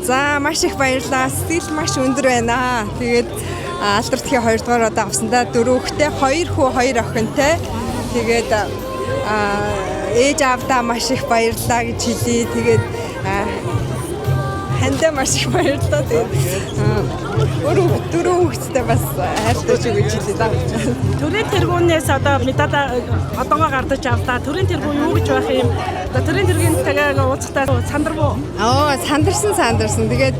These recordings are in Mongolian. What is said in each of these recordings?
За маш их баярлалаа. Сэтгэл маш өндөр байна. Тэгээд алдартгийн 2 дугаар удаа авсандаа 4 хүүхэдтэй, 2 хүү, 2 охинтой. Тэгээд ээж аавдаа маш их баярлалаа гэж хэлье. Тэгээд хандаа маш их баярлалаа. Тэгээд 4 хүүхэдтэй бас хайртай шүү гэж хэлье. Төрийн тэргүүнээс одоо медаль одоогоо гардаж авлаа. Төрийн тэргүү юу гэж байх юм? Төрийн тэргийн тагаа ууцтай сандарвуу. Сандарсан. Тэгээд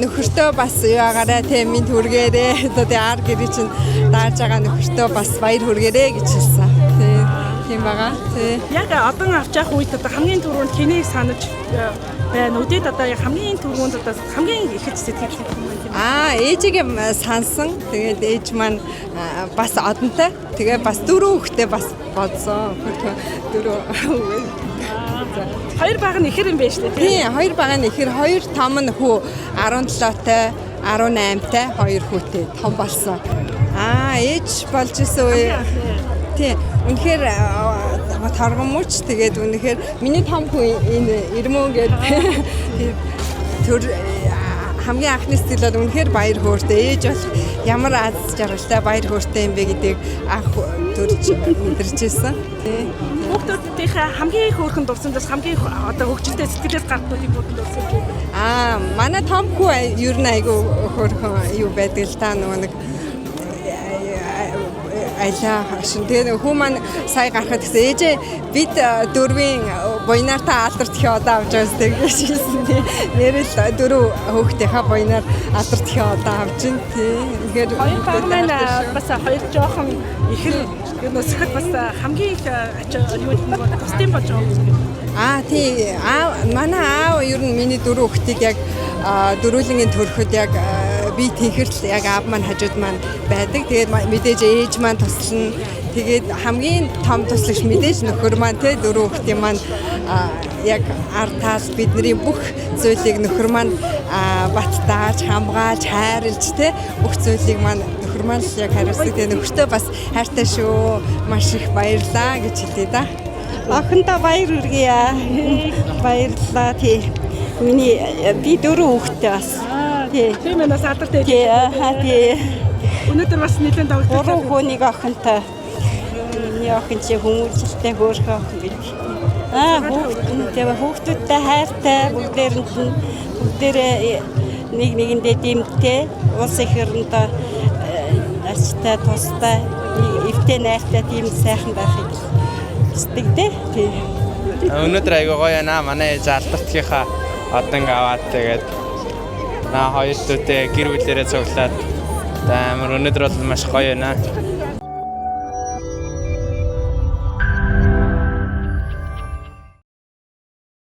нөхөртөө бас юу агаараа те минь хүргээрээ. Одоо ар гэрээ чинь дааж байгаа нөхөртөө бас баяр хүргээрээ гэж хэлсэн. Тийм байгаа. Яг одон авч явах үед одоо хамгийн түрүүнд хэнийг санаж байна. Үдээд одоо хамгийн түрүүнд одоо хамгийн их сэтгэл ээжигээ сансан. Тэгээд ээж маань бас одонтой. Тэгээд бас 4 хүүхэдтэй бас бодсон. 2 баг нь ихэр юм байна шүү дээ. Тийм, 2 баг нь ихэр, 2 том нь хүү 17-тай, 18-тай 2 хүүтэй том болсон. Ээж болж исэн үе. Тийм, үнэхээр торгомч тэгээд үнэхээр миний том хүү энэ Ирмөн гэдэг төр хамгийн анхны сэтгэл бол үнэхээр баяр хөөртэй. Ээж бол ямар аз жаргалтай баяр хөөртэй юм бэ гэдгийг анх төрж мэдэрчээсэн. Хүүхдүүдийнхээ хамгийн их хөөрхөн дурсамжаас хамгийн одоо хөгжилтэй сэтгэлээс гардуудыг бүгд дурсамж. Манай том хүү ер нь айгүй хөөрхөн юу байдаг л та нэг айлаа хашин. Тэгээ хүү маань сая гарахад гэсэн ээжээ бид 4-ийн буйнартаа алдарт одоо авч байгаа гэж хэлсэн. Нэрэл 4 хүүхдийнхээ буйнаар алдарт одоо авч ин. Тэгэхээр 2 баг маань бас 2 жоохон ихэр нөсөхөд бас хамгийн их юу гэдэг тусдын болж байгаа. Тий. Манай аав ер нь миний 4 хүүхдийг яг дөрүүлэнгийн төрөхөд яг би тийхэрл яг аав маань хажууд маань байдаг. Тэгээд мэдээж ээж маань туслана. Тэгээд хамгийн том туслагч мэдээж нөхөр маань те 4 хүүхдийн маань яг артаал бидний бүх зүйлийг нөхөр маань баттааж, хамгаалж, хайрлж те бүх зүйлийг маань нөхөр маань яг хариуцдаг. Тэгээд нөхөртөө бас хайртай шүү. Маш их баярлаа гэж хэлье да. Охиндоо баяр хүргэе. Баярлалаа тий. Миний би 4 хүүхэдтэй бас. Тийм ээ бас алдартай. Тий. Өнөөдөр бас нэлээд давталтай. 3 хүүнийг охинтой. Миний охин чи хүмүүжлэлтэй хөөрхөн охин гэж. Хүүхдүүдтэй хайртай бүгдээрээ нэг нэгэндээ дэмтэй улс их орондоо ачтай тустай эвтэй найртай тийм сайхан байхыг хүсдэг тий. Өнөөдөр айгүй гоё байна. Манай ээж алдарткийнхаа одон аваад тэгээд хоёр дүүтэй гэр бүлээрээ цуглаад амар өнөөдөр бол маш гоё байна.